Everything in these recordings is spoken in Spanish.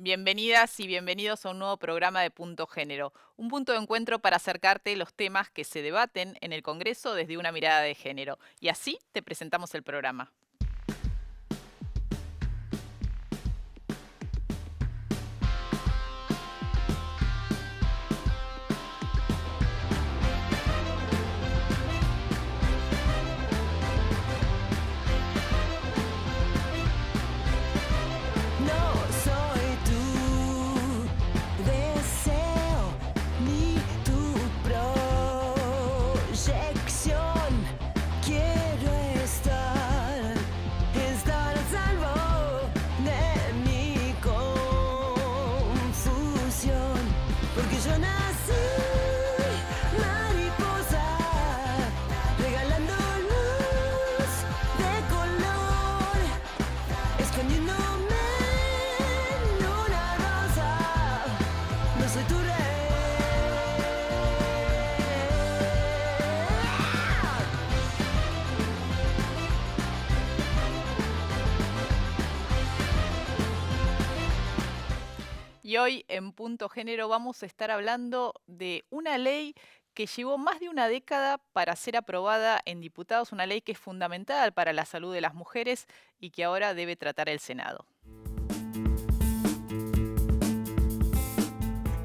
Bienvenidas y bienvenidos a un nuevo programa de Punto Género, un punto de encuentro para acercarte los temas que se debaten en el Congreso desde una mirada de género. Y así te presentamos el programa. No soy tu deseo ni tu proyección. Quiero estar a salvo de mi confusión, porque yo nací mariposa, regalando luz de color, escondiéndome en una rosa. No soy tu rey. Y hoy en Punto Género vamos a estar hablando de una ley que llevó más de una década para ser aprobada en diputados, una ley que es fundamental para la salud de las mujeres y que ahora debe tratar el Senado.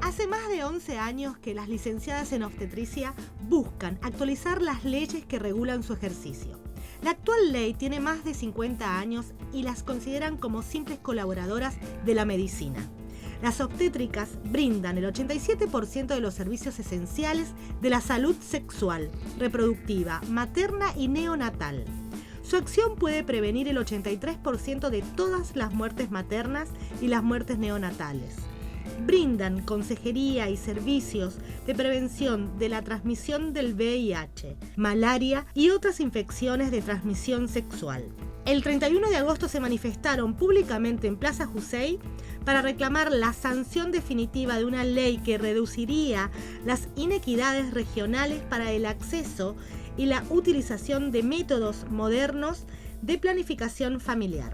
Hace más de 11 años que las licenciadas en obstetricia buscan actualizar las leyes que regulan su ejercicio. La actual ley tiene más de 50 años y las consideran como simples colaboradoras de la medicina. Las obstétricas brindan el 87% de los servicios esenciales de la salud sexual, reproductiva, materna y neonatal. Su acción puede prevenir el 83% de todas las muertes maternas y las muertes neonatales. Brindan consejería y servicios de prevención de la transmisión del VIH, malaria y otras infecciones de transmisión sexual. El 31 de agosto se manifestaron públicamente en Plaza Jusey para reclamar la sanción definitiva de una ley que reduciría las inequidades regionales para el acceso y la utilización de métodos modernos de planificación familiar.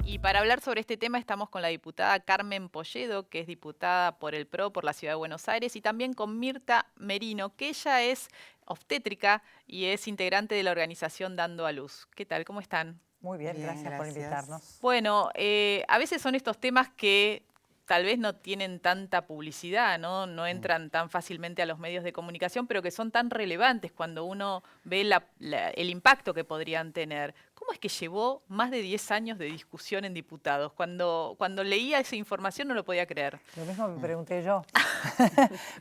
Y para hablar sobre este tema estamos con la diputada Carmen Polledo, que es diputada por el PRO por la Ciudad de Buenos Aires, y también con Mirta Merino, que ella es obstétrica y es integrante de la organización Dando a Luz. ¿Qué tal? ¿Cómo están? Muy bien, gracias por invitarnos. Bueno, a veces son estos temas que tal vez no tienen tanta publicidad, ¿no? No entran tan fácilmente a los medios de comunicación, pero que son tan relevantes cuando uno ve el impacto que podrían tener. ¿Cómo es que llevó más de 10 años de discusión en diputados? Cuando leía esa información no lo podía creer. Lo mismo me pregunté yo.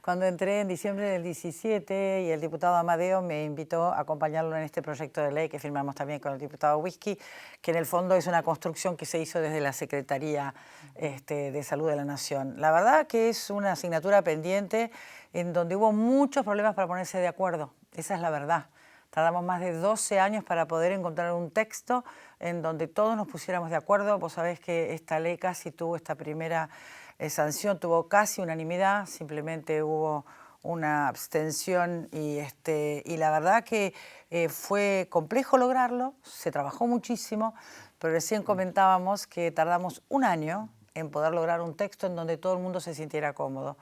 Cuando entré en diciembre del 17 y el diputado Amadeo me invitó a acompañarlo en este proyecto de ley que firmamos también con el diputado Whisky, que en el fondo es una construcción que se hizo desde la Secretaría de Salud de la Nación. La verdad que es una asignatura pendiente en donde hubo muchos problemas para ponerse de acuerdo. Esa es la verdad. Tardamos más de 12 años para poder encontrar un texto en donde todos nos pusiéramos de acuerdo. Vos sabés que esta ley casi tuvo esta primera sanción, tuvo casi unanimidad, simplemente hubo una abstención y la verdad que fue complejo lograrlo, se trabajó muchísimo, pero recién comentábamos que tardamos un año en poder lograr un texto en donde todo el mundo se sintiera cómodo.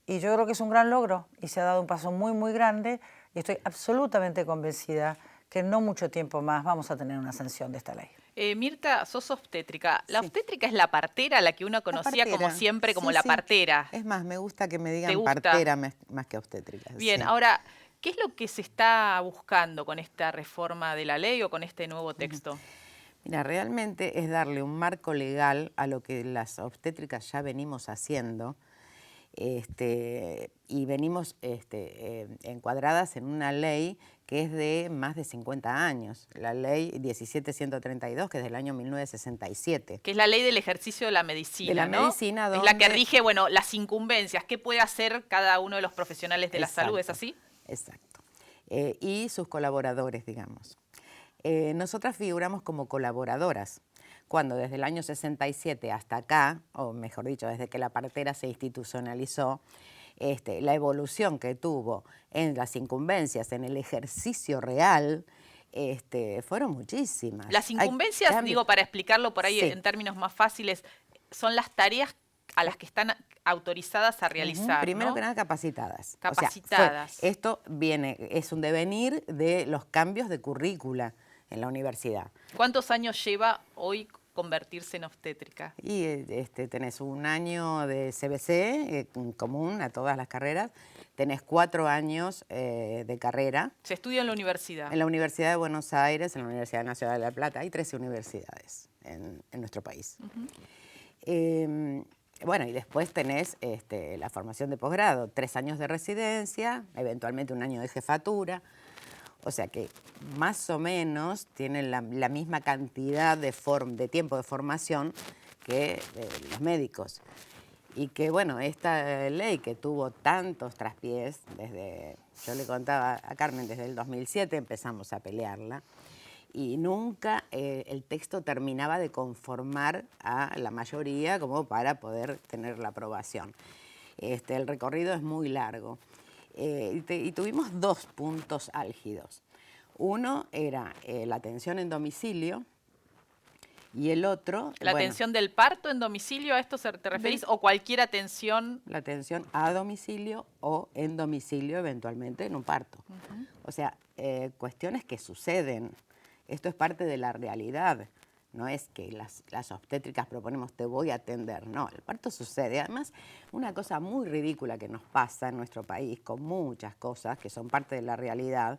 Y yo creo que es un gran logro y se ha dado un paso muy, muy grande y estoy absolutamente convencida que en no mucho tiempo más vamos a tener una sanción de esta ley. Mirta, sos obstétrica. ¿La Sí. obstétrica es la partera, la que uno conocía como Partera. siempre, como Sí, la sí. partera? Es más, me gusta que me ¿Te digan gusta? partera más que obstétrica. Bien, sí. ahora, ¿qué es lo que se está buscando con esta reforma de la ley o con este nuevo texto? Mira, realmente es darle un marco legal a lo que las obstétricas ya venimos haciendo y venimos encuadradas en una ley que es de más de 50 años, la ley 17132, que es del año 1967. Que es la ley del ejercicio de la medicina, De la ¿no? medicina, Es la que donde- rige, bueno, las incumbencias. ¿Qué puede hacer cada uno de los profesionales de la salud? ¿Es así? Exacto. Y sus colaboradores, digamos. Nosotras figuramos como colaboradoras, cuando desde el año 67 hasta acá, o mejor dicho, desde que la partera se institucionalizó, la evolución que tuvo en las incumbencias, en el ejercicio real, fueron muchísimas. Las incumbencias, digo, para explicarlo por ahí Sí. en términos más fáciles, son las tareas a las que están autorizadas a realizar, Primero ¿no? que nada, capacitadas. Capacitadas. Esto es un devenir de los cambios de currícula en la universidad. ¿Cuántos años lleva hoy convertirse en obstétrica? Y tenés un año de CBC común a todas las carreras, tenés 4 años de carrera. Se estudia en la universidad. En la Universidad de Buenos Aires, en la Universidad Nacional de La Plata, hay 13 universidades en nuestro país. Bueno, y después tenés la formación de posgrado, 3 años de residencia, eventualmente 1 año de jefatura. O sea que más o menos tienen la misma cantidad de tiempo de formación que los médicos. Y que, bueno, esta ley que tuvo tantos traspiés, yo le contaba a Carmen, desde el 2007 empezamos a pelearla, y nunca el texto terminaba de conformar a la mayoría como para poder tener la aprobación. El recorrido es muy largo. Y tuvimos 2 puntos álgidos. Uno era la atención en domicilio y el otro... ¿La atención del parto en domicilio, a esto te referís? ¿O cualquier atención? La atención a domicilio o en domicilio eventualmente en un parto. O sea, cuestiones que suceden. Esto es parte de la realidad. No es que las obstétricas proponemos te voy a atender. No, el parto sucede. Además, una cosa muy ridícula que nos pasa en nuestro país con muchas cosas que son parte de la realidad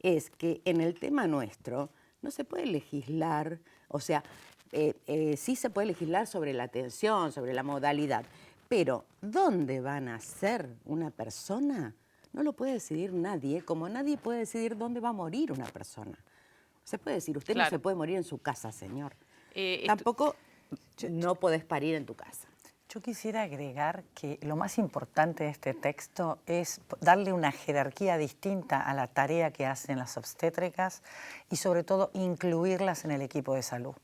es que en el tema nuestro no se puede legislar, o sea, sí se puede legislar sobre la atención, sobre la modalidad, pero ¿dónde va a nacer una persona? No lo puede decidir nadie, como nadie puede decidir dónde va a morir una persona. Se puede decir, usted no se puede morir en su casa, señor. Tampoco no podés parir en tu casa. Yo quisiera agregar que lo más importante de este texto es darle una jerarquía distinta a la tarea que hacen las obstétricas y sobre todo incluirlas en el equipo de salud,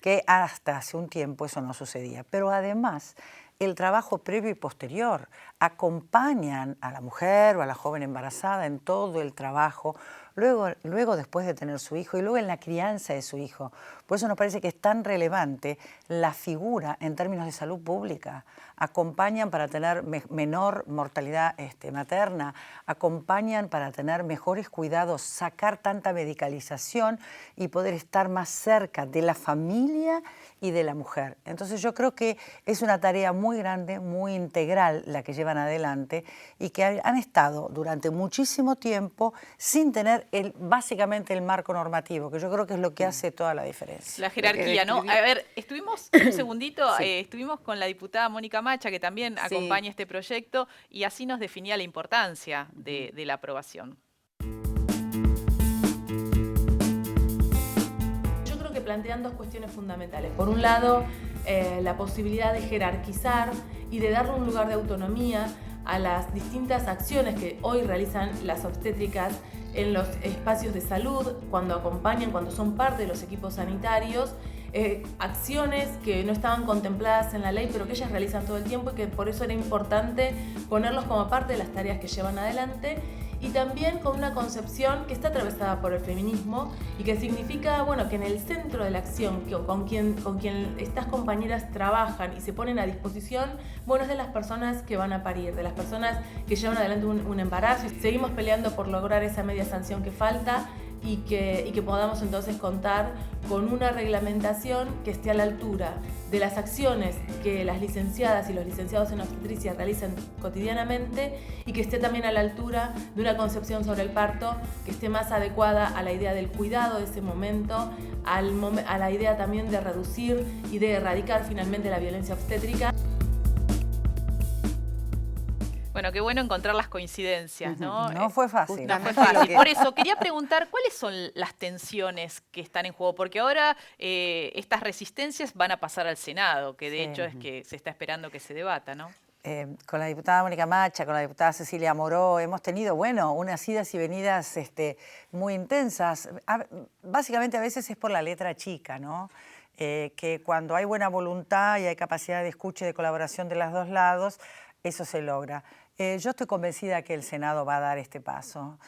que hasta hace un tiempo eso no sucedía. Pero además el trabajo previo y posterior acompañan a la mujer o a la joven embarazada en todo el trabajo, luego después de tener su hijo y luego en la crianza de su hijo. Por eso nos parece que es tan relevante la figura en términos de salud pública. Acompañan para tener menor mortalidad materna, acompañan para tener mejores cuidados, sacar tanta medicalización y poder estar más cerca de la familia y de la mujer. Entonces yo creo que es una tarea muy grande, muy integral la que llevan adelante y que han estado durante muchísimo tiempo sin tener básicamente el marco normativo, que yo creo que es lo que hace toda la diferencia. La jerarquía, ¿no? A ver, estuvimos un segundito, estuvimos con la diputada Mónica Macha, que también acompaña este proyecto, y así nos definía la importancia de la aprobación. Yo creo que plantean 2 cuestiones fundamentales. Por un lado, la posibilidad de jerarquizar y de darle un lugar de autonomía a las distintas acciones que hoy realizan las obstétricas en los espacios de salud, cuando acompañan, cuando son parte de los equipos sanitarios, acciones que no estaban contempladas en la ley, pero que ellas realizan todo el tiempo y que por eso era importante ponerlos como parte de las tareas que llevan adelante. Y también con una concepción que está atravesada por el feminismo y que significa, bueno, que en el centro de la acción, con quien estas compañeras trabajan y se ponen a disposición, bueno, es de las personas que van a parir, de las personas que llevan adelante un embarazo. Y seguimos peleando por lograr esa media sanción que falta y que podamos entonces contar con una reglamentación que esté a la altura de las acciones que las licenciadas y los licenciados en obstetricia realizan cotidianamente y que esté también a la altura de una concepción sobre el parto que esté más adecuada a la idea del cuidado de ese momento, a la idea también de reducir y de erradicar finalmente la violencia obstétrica. Bueno, qué bueno encontrar las coincidencias, ¿no? No fue fácil. No fue fácil. Por eso quería preguntar, ¿cuáles son las tensiones que están en juego? Porque ahora estas resistencias van a pasar al Senado, que de hecho es que se está esperando que se debata, ¿no? Con la diputada Mónica Macha, con la diputada Cecilia Moró, hemos tenido, bueno, unas idas y venidas muy intensas. Básicamente a veces es por la letra chica, ¿no? Que cuando hay buena voluntad y hay capacidad de escucha y de colaboración de los 2 lados, eso se logra. Yo estoy convencida que el Senado va a dar este paso.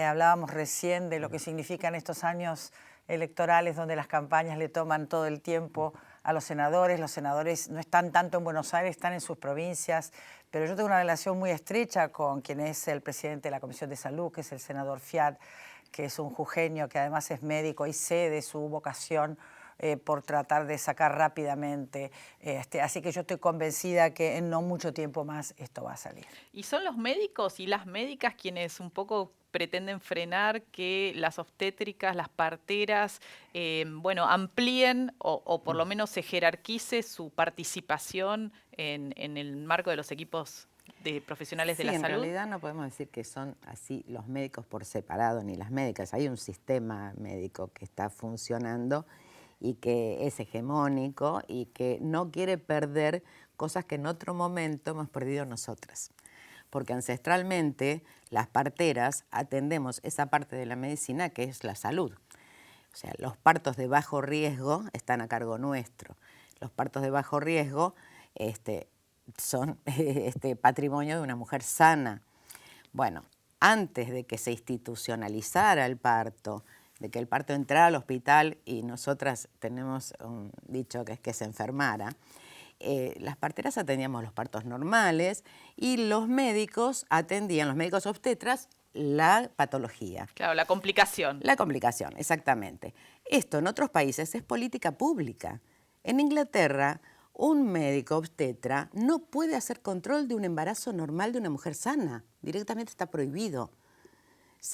Hablábamos recién de lo que significan estos años electorales donde las campañas le toman todo el tiempo a los senadores. Los senadores no están tanto en Buenos Aires, están en sus provincias, pero yo tengo una relación muy estrecha con quien es el presidente de la Comisión de Salud, que es el senador Fiat, que es un jujeño, que además es médico y sé de su vocación por tratar de sacar rápidamente. Así que yo estoy convencida que en no mucho tiempo más esto va a salir. ¿Y son los médicos y las médicas quienes un poco pretenden frenar que las obstétricas, las parteras, bueno, amplíen o por lo menos se jerarquice su participación en el marco de los equipos de profesionales de la salud? En realidad no podemos decir que son así los médicos por separado ni las médicas. Hay un sistema médico que está funcionando y que es hegemónico y que no quiere perder cosas que en otro momento hemos perdido nosotras. Porque ancestralmente las parteras atendemos esa parte de la medicina que es la salud. O sea, los partos de bajo riesgo están a cargo nuestro. Los partos de bajo riesgo son patrimonio de una mujer sana. Bueno, antes de que se institucionalizara el parto, de que el parto entrara al hospital y nosotras tenemos un dicho que es que se enfermara, las parteras atendíamos los partos normales y los médicos atendían, los médicos obstetras, la patología. Claro, la complicación. La complicación, exactamente. Esto en otros países es política pública. En Inglaterra, un médico obstetra no puede hacer control de un embarazo normal de una mujer sana. Directamente está prohibido.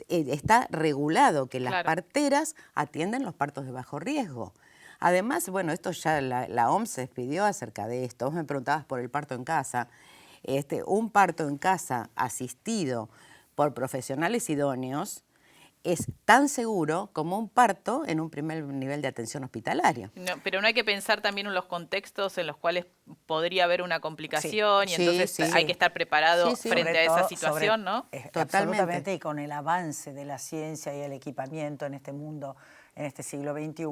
Está regulado que las parteras atienden los partos de bajo riesgo. Además, bueno, esto ya la OMS se despidió acerca de esto. Vos me preguntabas por el parto en casa. Un parto en casa asistido por profesionales idóneos es tan seguro como un parto en un primer nivel de atención hospitalario. No, pero no hay que pensar también en los contextos en los cuales podría haber una complicación y entonces hay que estar preparado frente a esa situación, ¿no? Totalmente, y con el avance de la ciencia y el equipamiento en este mundo, en este siglo XXI,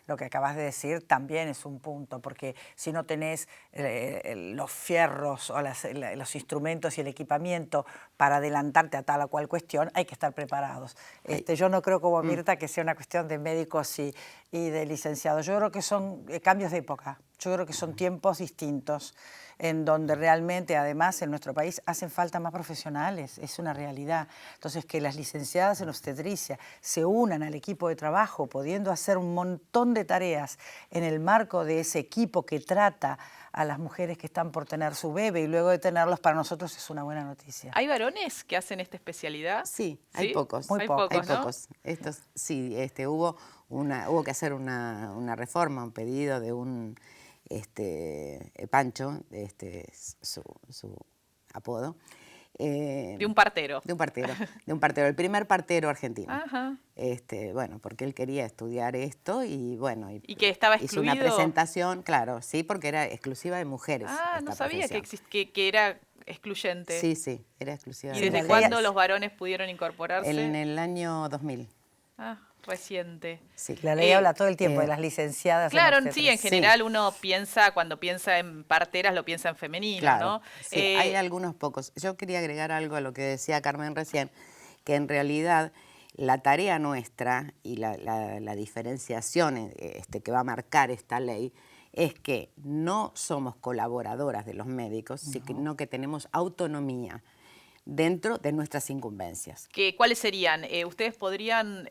lo que acabas de decir también es un punto, porque si no tenés los fierros o los instrumentos y el equipamiento para adelantarte a tal o cual cuestión, hay que estar preparados. Yo no creo como Mirta que sea una cuestión de médicos y de licenciados. Yo creo que son cambios de época. Yo creo que son tiempos distintos en donde realmente, además, en nuestro país hacen falta más profesionales, es una realidad. Entonces, que las licenciadas en obstetricia se unan al equipo de trabajo, pudiendo hacer un montón de tareas en el marco de ese equipo que trata a las mujeres que están por tener su bebé y luego de tenerlos, para nosotros es una buena noticia. ¿Hay varones que hacen esta especialidad? Sí, hay pocos. Muy pocos, hay pocos. Estos, sí, hubo que hacer una reforma, un pedido de un Pancho, su apodo. De un partero. De un partero, el primer partero argentino. Ajá. Bueno, porque él quería estudiar esto y bueno. ¿Y que estaba excluido? Hizo una presentación, claro, sí, porque era exclusiva de mujeres. Ah, no sabía que era excluyente. Sí, era exclusiva de mujeres. ¿Y desde cuándo los varones pudieron incorporarse? En el año 2000. Ah, reciente. Sí. La ley habla todo el tiempo de las licenciadas. Claro, sí, en general uno piensa, cuando piensa en parteras, lo piensa en femenino, claro, ¿no? Sí, hay algunos pocos. Yo quería agregar algo a lo que decía Carmen recién, que en realidad la tarea nuestra y la diferenciación que va a marcar esta ley es que no somos colaboradoras de los médicos, sino que tenemos autonomía dentro de nuestras incumbencias. ¿Cuáles serían? ¿Ustedes podrían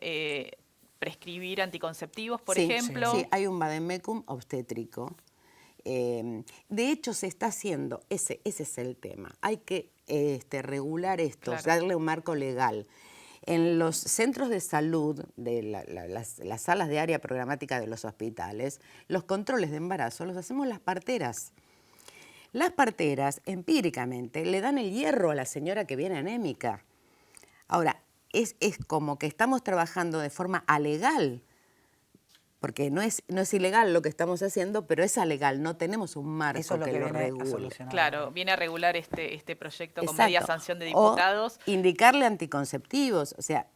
prescribir anticonceptivos, por ejemplo? Sí, hay un vademecum obstétrico. De hecho, se está haciendo, ese es el tema. Hay que regular esto, darle un marco legal. En los centros de salud, de las salas de área programática de los hospitales, los controles de embarazo los hacemos las parteras. Las parteras, empíricamente, le dan el hierro a la señora que viene anémica. Ahora, es como que estamos trabajando de forma alegal, porque no es ilegal lo que estamos haciendo, pero es alegal, no tenemos un marco que lo regule. Claro, viene a regular este proyecto con media sanción de diputados. O indicarle anticonceptivos, o sea,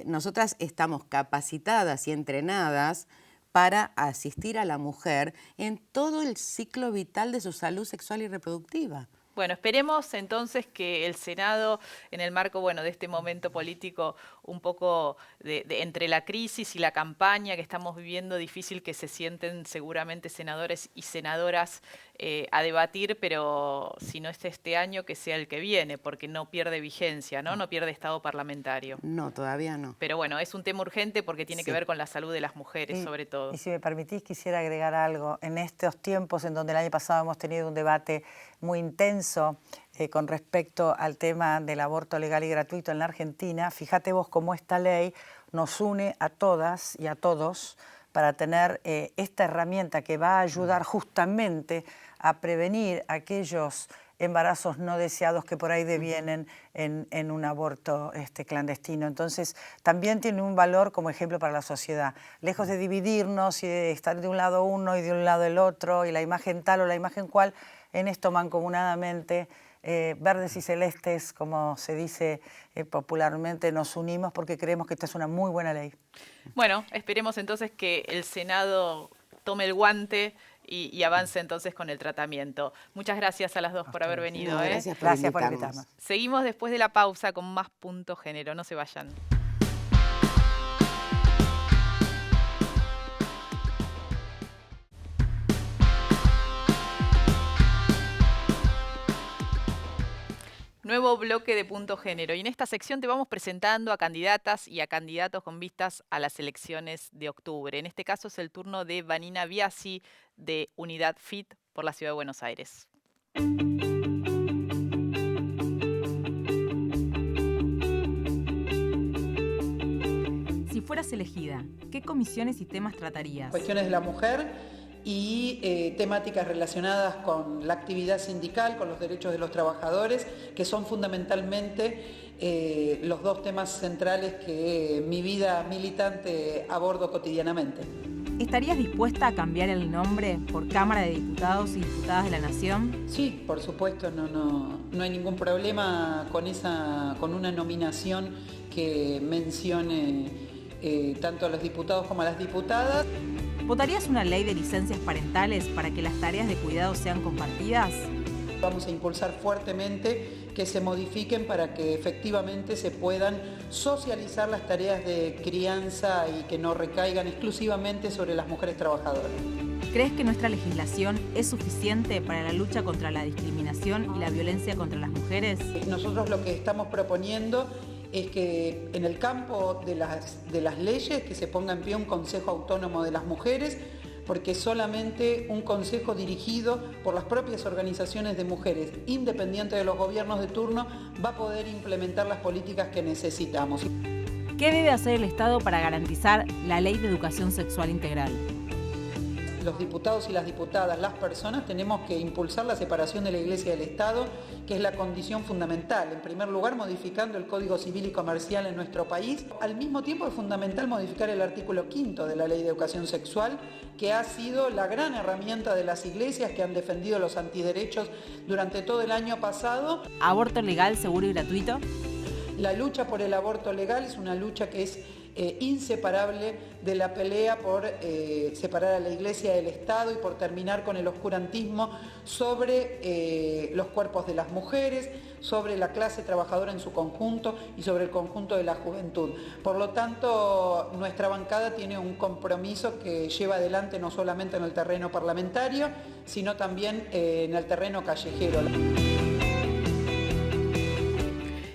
nosotras estamos capacitadas y entrenadas para asistir a la mujer en todo el ciclo vital de su salud sexual y reproductiva. Bueno, esperemos entonces que el Senado, en el marco, bueno, de este momento político, un poco entre la crisis y la campaña que estamos viviendo, difícil que se sienten seguramente senadores y senadoras a debatir, pero si no es este año, que sea el que viene, porque no pierde vigencia, ¿no? No pierde estado parlamentario. No, todavía no. Pero bueno, es un tema urgente porque tiene que ver con la salud de las mujeres, sobre todo. Y si me permitís, quisiera agregar algo. En estos tiempos en donde el año pasado hemos tenido un debate muy intenso con respecto al tema del aborto legal y gratuito en la Argentina, fíjate vos cómo esta ley nos une a todas y a todos para tener esta herramienta que va a ayudar justamente a prevenir aquellos embarazos no deseados que por ahí devienen en un aborto clandestino. Entonces, también tiene un valor como ejemplo para la sociedad. Lejos de dividirnos y de estar de un lado uno y de un lado el otro, y la imagen tal o la imagen cual, en esto mancomunadamente, verdes y celestes, como se dice popularmente, nos unimos porque creemos que esta es una muy buena ley. Bueno, esperemos entonces que el Senado tome el guante y avance entonces con el tratamiento. Muchas gracias a las dos por haber venido. No, gracias por Gracias por invitarnos. invitarnos. Seguimos después de la pausa con más Punto Género. No se vayan. Nuevo bloque de Punto Género. Y en esta sección te vamos presentando a candidatas y a candidatos con vistas a las elecciones de octubre. En este caso es el turno de Vanina Biasi, de Unidad FIT, por la Ciudad de Buenos Aires. Si fueras elegida, ¿qué comisiones y temas tratarías? Cuestiones de la mujer y temáticas relacionadas con la actividad sindical, con los derechos de los trabajadores, que son fundamentalmente los dos temas centrales que mi vida militante abordo cotidianamente. ¿Estarías dispuesta a cambiar el nombre por Cámara de Diputados y Diputadas de la Nación? Sí, por supuesto, no hay ningún problema con una nominación que mencione tanto a los diputados como a las diputadas. ¿Votarías una ley de licencias parentales para que las tareas de cuidado sean compartidas? Vamos a impulsar fuertemente que se modifiquen para que efectivamente se puedan socializar las tareas de crianza y que no recaigan exclusivamente sobre las mujeres trabajadoras. ¿Crees que nuestra legislación es suficiente para la lucha contra la discriminación y la violencia contra las mujeres? Nosotros lo que estamos proponiendo es que en el campo de las leyes que se ponga en pie un Consejo Autónomo de las Mujeres, porque solamente un consejo dirigido por las propias organizaciones de mujeres, independiente de los gobiernos de turno, va a poder implementar las políticas que necesitamos. ¿Qué debe hacer el Estado para garantizar la Ley de Educación Sexual Integral? Los diputados y las diputadas, las personas, tenemos que impulsar la separación de la Iglesia y del Estado, que es la condición fundamental. En primer lugar, modificando el Código Civil y Comercial en nuestro país. Al mismo tiempo, es fundamental modificar el artículo 5 de la Ley de Educación Sexual, que ha sido la gran herramienta de las iglesias que han defendido los antiderechos durante todo el año pasado. ¿Aborto legal, seguro y gratuito? La lucha por el aborto legal es una lucha que es inseparable de la pelea por separar a la Iglesia del Estado y por terminar con el oscurantismo sobre los cuerpos de las mujeres, sobre la clase trabajadora en su conjunto y sobre el conjunto de la juventud. Por lo tanto, nuestra bancada tiene un compromiso que lleva adelante no solamente en el terreno parlamentario, sino también en el terreno callejero.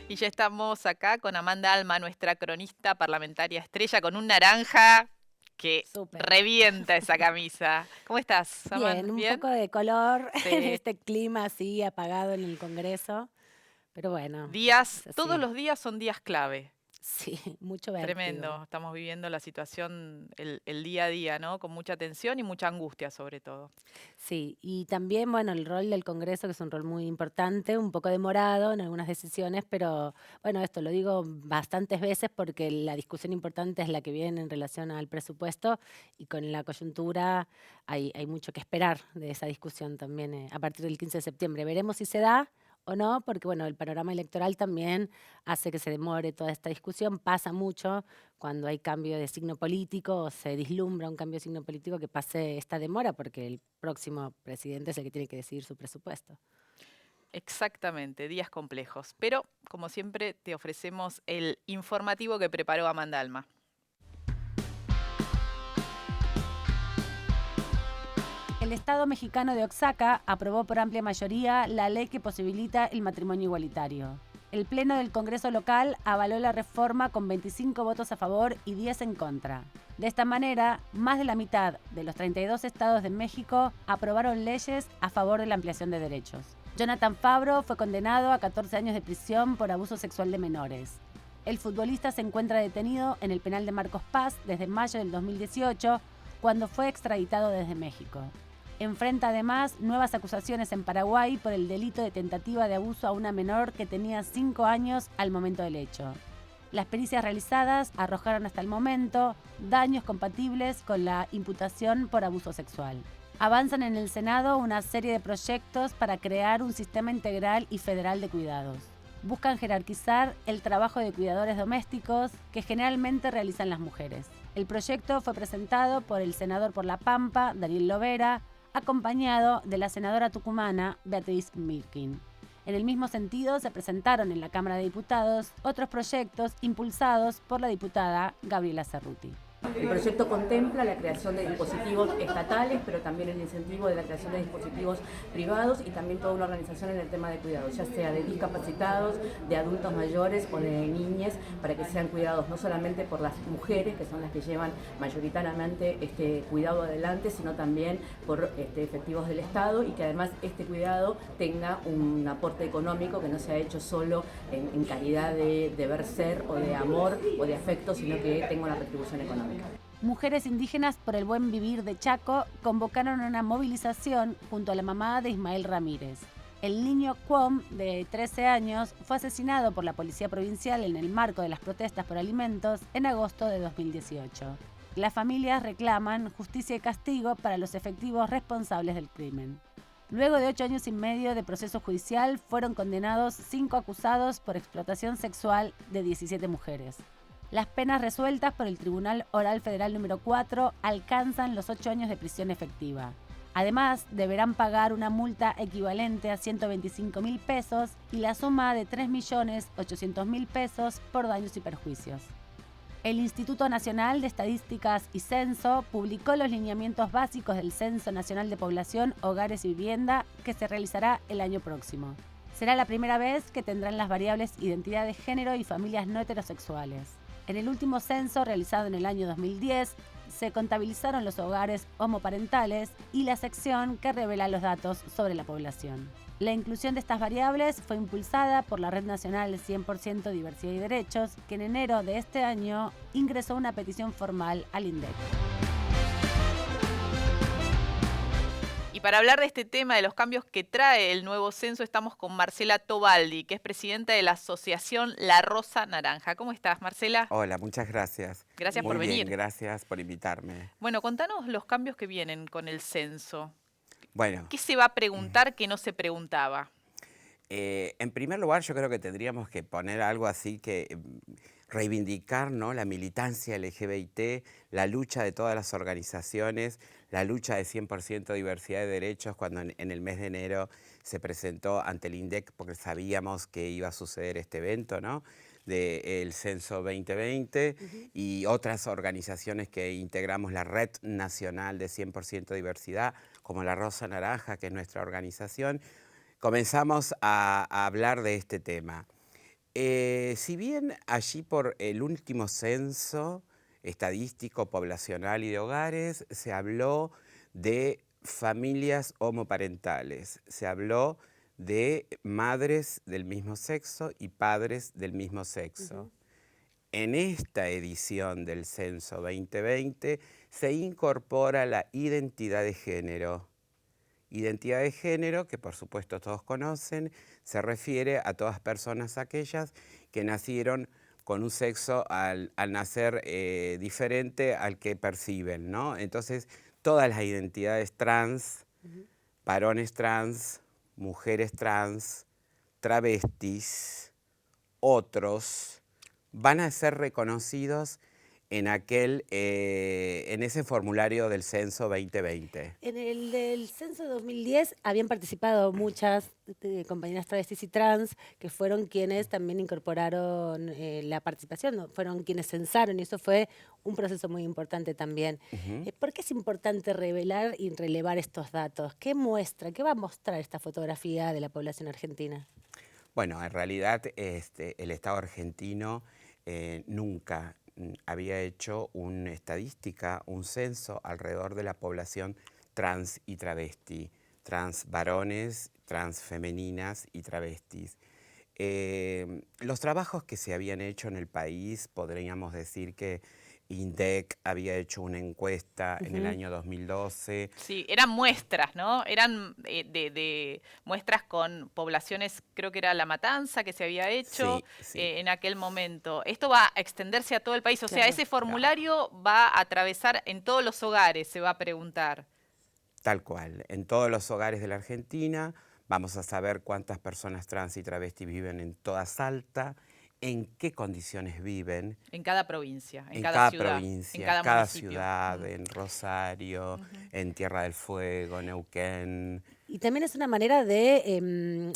Y ya estamos acá con Amanda Alma, nuestra cronista parlamentaria estrella, con un naranja que revienta esa camisa. ¿Cómo estás, Amanda? Bien, un poco de color Sí. en este clima así apagado en el Congreso, pero bueno. Días, es así. todos los días son días clave. Sí, mucho vértigo. Tremendo. Estamos viviendo la situación, el día a día, ¿no? Con mucha tensión y mucha angustia, sobre todo. Sí, y también, bueno, el rol del Congreso, que es un rol muy importante, un poco demorado en algunas decisiones, pero bueno, esto lo digo bastantes veces porque la discusión importante es la que viene en relación al presupuesto y con la coyuntura hay mucho que esperar de esa discusión también a partir del 15 de septiembre. Veremos si se da o no, porque bueno, el panorama electoral también hace que se demore toda esta discusión. Pasa mucho cuando hay cambio de signo político o se vislumbra un cambio de signo político que pase esta demora, porque el próximo presidente es el que tiene que decidir su presupuesto. Exactamente, días complejos. Pero, como siempre, te ofrecemos el informativo que preparó Amanda Alma. El Estado mexicano de Oaxaca aprobó por amplia mayoría la ley que posibilita el matrimonio igualitario. El Pleno del Congreso local avaló la reforma con 25 votos a favor y 10 en contra. De esta manera, más de la mitad de los 32 estados de México aprobaron leyes a favor de la ampliación de derechos. Jonathan Fabro fue condenado a 14 años de prisión por abuso sexual de menores. El futbolista se encuentra detenido en el penal de Marcos Paz desde mayo del 2018, cuando fue extraditado desde México. Enfrenta además nuevas acusaciones en Paraguay por el delito de tentativa de abuso a una menor que tenía 5 años al momento del hecho. Las pericias realizadas arrojaron hasta el momento daños compatibles con la imputación por abuso sexual. Avanzan en el Senado una serie de proyectos para crear un sistema integral y federal de cuidados. Buscan jerarquizar el trabajo de cuidadores domésticos que generalmente realizan las mujeres. El proyecto fue presentado por el senador por La Pampa, Daniel Lovera, acompañado de la senadora tucumana Beatriz Milkin. En el mismo sentido, se presentaron en la Cámara de Diputados otros proyectos impulsados por la diputada Gabriela Cerruti. El proyecto contempla la creación de dispositivos estatales, pero también el incentivo de la creación de dispositivos privados y también toda una organización en el tema de cuidados, ya sea de discapacitados, de adultos mayores o de niñez, para que sean cuidados no solamente por las mujeres, que son las que llevan mayoritariamente este cuidado adelante, sino también por efectivos del Estado, y que además este cuidado tenga un aporte económico que no sea hecho solo en calidad de deber ser o de amor o de afecto, sino que tenga una retribución económica. Mujeres indígenas por el buen vivir de Chaco convocaron una movilización junto a la mamá de Ismael Ramírez. El niño Cuom, de 13 años, fue asesinado por la policía provincial en el marco de las protestas por alimentos en agosto de 2018. Las familias reclaman justicia y castigo para los efectivos responsables del crimen. Luego de 8 años y medio de proceso judicial, fueron condenados 5 acusados por explotación sexual de 17 mujeres. Las penas resueltas por el Tribunal Oral Federal número 4 alcanzan los 8 años de prisión efectiva. Además, deberán pagar una multa equivalente a 125.000 pesos y la suma de 3.800.000 pesos por daños y perjuicios. El Instituto Nacional de Estadísticas y Censo publicó los lineamientos básicos del Censo Nacional de Población, Hogares y Vivienda, que se realizará el año próximo. Será la primera vez que tendrán las variables identidad de género y familias no heterosexuales. En el último censo realizado en el año 2010, se contabilizaron los hogares homoparentales y la sección que revela los datos sobre la población. La inclusión de estas variables fue impulsada por la Red Nacional de 100% Diversidad y Derechos, que en enero de este año ingresó una petición formal al INDEC. Y para hablar de este tema, de los cambios que trae el nuevo censo, estamos con Marcela Tobaldi, que es presidenta de la asociación La Rosa Naranja. ¿Cómo estás, Marcela? Hola, muchas gracias. Gracias Muy por bien, venir. Gracias por invitarme. Bueno, contanos los cambios que vienen con el censo. Bueno, ¿Qué se va a preguntar que no se preguntaba? en primer lugar yo creo que tendríamos que poner algo así que reivindicar, ¿no?, la militancia LGBT, la lucha de todas las organizaciones, la lucha de 100% diversidad de derechos cuando en el mes de enero se presentó ante el INDEC porque sabíamos que iba a suceder este evento, ¿no?, del Censo 2020 y otras organizaciones que integramos la Red Nacional de 100% Diversidad, como La Rosa Naranja, que es nuestra organización. Comenzamos a hablar de este tema. Si bien allí por el último censo estadístico, poblacional y de hogares, se habló de familias homoparentales, se habló de madres del mismo sexo y padres del mismo sexo. En esta edición del Censo 2020 se incorpora la identidad de género. Identidad de género, que por supuesto todos conocen, se refiere a todas personas aquellas que nacieron con un sexo al nacer diferente al que perciben, ¿no? Entonces, todas las identidades trans, varones trans, mujeres trans, travestis, otros, van a ser reconocidos en ese formulario del censo 2020. En el del censo 2010 habían participado muchas compañeras travestis y trans que fueron quienes también incorporaron la participación, ¿no? Fueron quienes censaron y eso fue un proceso muy importante también. ¿Por qué es importante revelar y relevar estos datos? ¿Qué muestra, qué va a mostrar esta fotografía de la población argentina? Bueno, en realidad el Estado argentino nunca había hecho una estadística, un censo alrededor de la población trans y travesti, trans varones, trans femeninas y travestis. Los trabajos que se habían hecho en el país, podríamos decir que INDEC había hecho una encuesta en el año 2012. Sí, eran muestras, ¿no? Eran de muestras con poblaciones, creo que era La Matanza que se había hecho en aquel momento. Esto va a extenderse a todo el país, o sea, ese formulario va a atravesar en todos los hogares, se va a preguntar. Tal cual, en todos los hogares de la Argentina vamos a saber cuántas personas trans y travestis viven en toda Salta, en qué condiciones viven. En cada provincia, en cada ciudad, provincia, en cada ciudad, en Rosario, en Tierra del Fuego, Neuquén. Y también es una manera de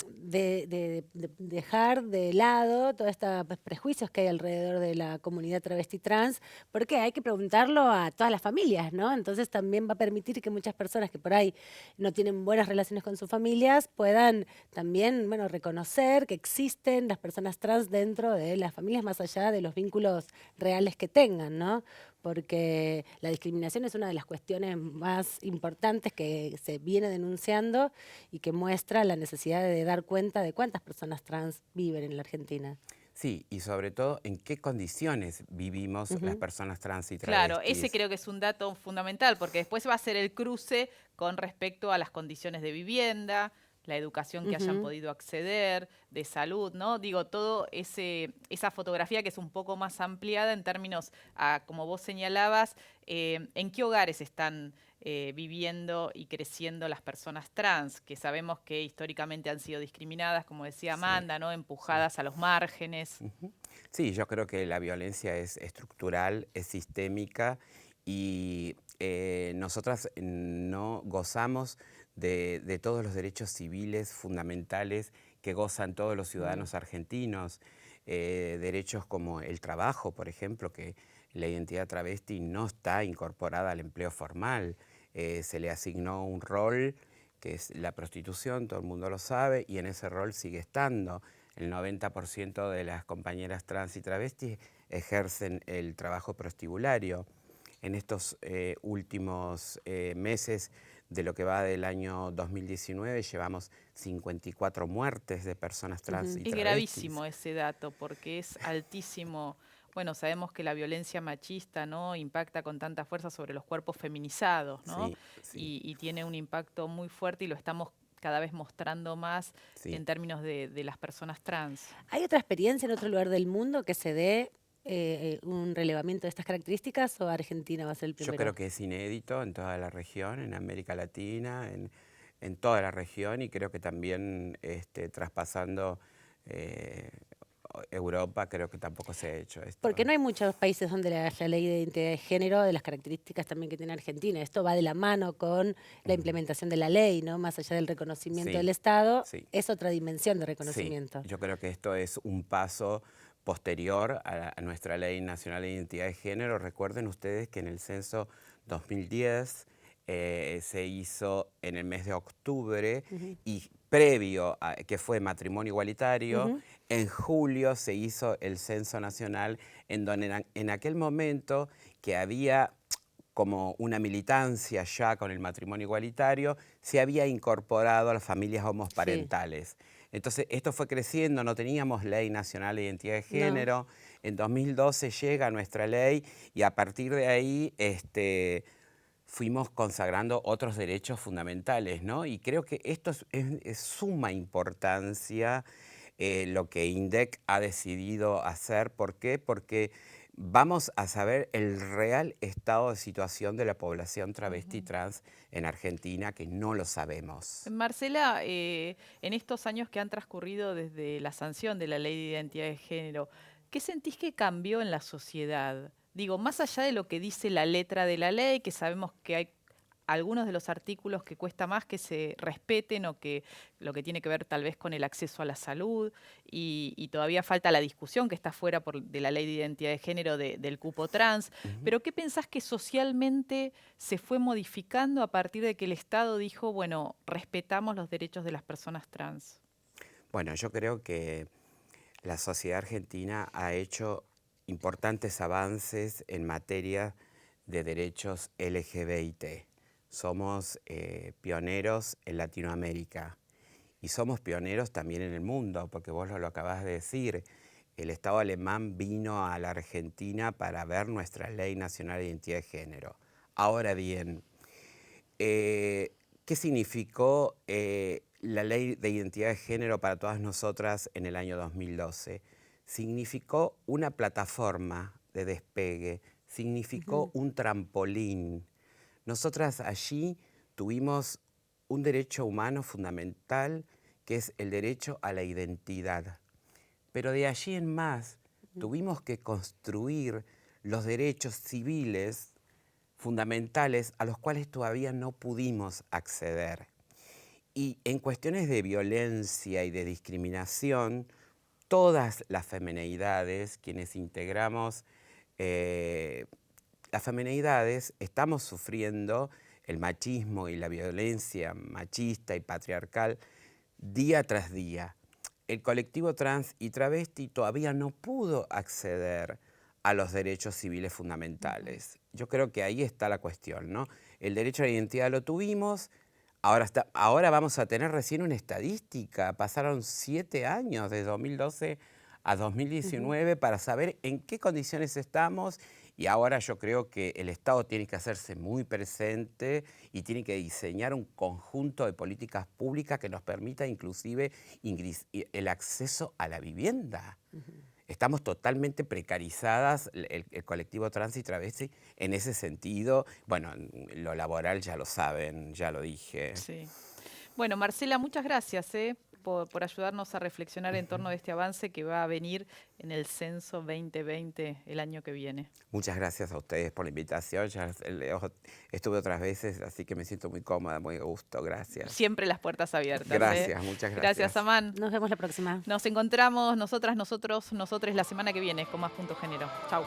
dejar de lado todos estos prejuicios que hay alrededor de la comunidad travesti trans, porque hay que preguntarlo a todas las familias, ¿no? Entonces también va a permitir que muchas personas que por ahí no tienen buenas relaciones con sus familias puedan también, bueno, reconocer que existen las personas trans dentro de las familias más allá de los vínculos reales que tengan, ¿no? Porque la discriminación es una de las cuestiones más importantes que se viene denunciando y que muestra la necesidad de dar cuenta de cuántas personas trans viven en la Argentina. Sí, y sobre todo en qué condiciones vivimos las personas trans y travestis. Claro, ese creo que es un dato fundamental, porque después va a ser el cruce con respecto a las condiciones de vivienda, la educación que hayan podido acceder, de salud, ¿no? Digo, todo esa fotografía que es un poco más ampliada en términos, como vos señalabas, en qué hogares están viviendo y creciendo las personas trans, que sabemos que históricamente han sido discriminadas, como decía Amanda, ¿no? Empujadas a los márgenes. Sí, yo creo que la violencia es estructural, es sistémica y nosotras no gozamos de todos los derechos civiles fundamentales que gozan todos los ciudadanos argentinos. Derechos como el trabajo, por ejemplo, que la identidad travesti no está incorporada al empleo formal. Se le asignó un rol que es la prostitución, todo el mundo lo sabe, y en ese rol sigue estando. El 90% de las compañeras trans y travestis ejercen el trabajo prostibulario. En estos últimos meses de lo que va del año 2019 llevamos 54 muertes de personas trans y travestis. Es gravísimo ese dato porque es altísimo. Bueno, sabemos que la violencia machista, ¿no?, impacta con tanta fuerza sobre los cuerpos feminizados, ¿no? Y tiene un impacto muy fuerte y lo estamos cada vez mostrando más en términos de las personas trans. ¿Hay otra experiencia en otro lugar del mundo que se dé un relevamiento de estas características o Argentina va a ser el primero? Yo creo que es inédito en toda la región, en América Latina, en toda la región, y creo que también traspasando Europa, creo que tampoco se ha hecho esto. Porque no hay muchos países donde haya ley de identidad de género de las características también que tiene Argentina. Esto va de la mano con la implementación de la ley, ¿no? Más allá del reconocimiento del Estado, es otra dimensión de reconocimiento. Sí, yo creo que esto es un paso posterior a nuestra Ley Nacional de Identidad de Género. Recuerden ustedes que en el censo 2010 se hizo en el mes de octubre y previo a que fue matrimonio igualitario, en julio se hizo el censo nacional en donde en aquel momento que había como una militancia ya con el matrimonio igualitario, se había incorporado a las familias homosparentales. Entonces, esto fue creciendo, no teníamos ley nacional de identidad de género. En 2012 llega nuestra ley y a partir de ahí fuimos consagrando otros derechos fundamentales, ¿no? Y creo que esto es suma importancia lo que INDEC ha decidido hacer. ¿Por qué? Porque vamos a saber el real estado de situación de la población travesti trans en Argentina, que no lo sabemos. Marcela, en estos años que han transcurrido desde la sanción de la Ley de Identidad de Género, ¿qué sentís que cambió en la sociedad digo, más allá de lo que dice la letra de la ley, que sabemos que hay algunos de los artículos que cuesta más que se respeten o que lo que tiene que ver tal vez con el acceso a la salud y todavía falta la discusión que está fuera de la ley de identidad de género del cupo trans. Pero ¿qué pensás que socialmente se fue modificando a partir de que el Estado dijo, bueno, respetamos los derechos de las personas trans? Bueno, yo creo que la sociedad argentina ha hecho importantes avances en materia de derechos LGBTI. Somos pioneros en Latinoamérica y somos pioneros también en el mundo, porque vos lo acabás de decir, el Estado alemán vino a la Argentina para ver nuestra Ley Nacional de Identidad de Género. Ahora bien, ¿qué significó la Ley de Identidad de Género para todas nosotras en el año 2012? Significó una plataforma de despegue, significó un trampolín. Nosotras allí tuvimos un derecho humano fundamental, que es el derecho a la identidad. Pero de allí en más tuvimos que construir los derechos civiles fundamentales a los cuales todavía no pudimos acceder. Y en cuestiones de violencia y de discriminación, todas las femineidades, quienes integramos las femineidades, estamos sufriendo el machismo y la violencia machista y patriarcal día tras día. El colectivo trans y travesti todavía no pudo acceder a los derechos civiles fundamentales. Yo creo que ahí está la cuestión, ¿no? El derecho a la identidad lo tuvimos, ahora vamos a tener recién una estadística. Pasaron 7 años, de 2012 a 2019, para saber en qué condiciones estamos. Y ahora yo creo que el Estado tiene que hacerse muy presente y tiene que diseñar un conjunto de políticas públicas que nos permita inclusive el acceso a la vivienda. Estamos totalmente precarizadas, el colectivo trans y travesti, en ese sentido. Bueno, lo laboral ya lo saben, ya lo dije. Sí. Bueno, Marcela, muchas gracias por ayudarnos a reflexionar en torno a este avance que va a venir en el Censo 2020 el año que viene. Muchas gracias a ustedes por la invitación. Ya estuve otras veces, así que me siento muy cómoda, muy a gusto. Gracias. Siempre las puertas abiertas. Gracias, muchas gracias. Gracias, Amán. Nos vemos la próxima. Nos encontramos nosotras, nosotros, nosotres la semana que viene con más Punto Género. Chau.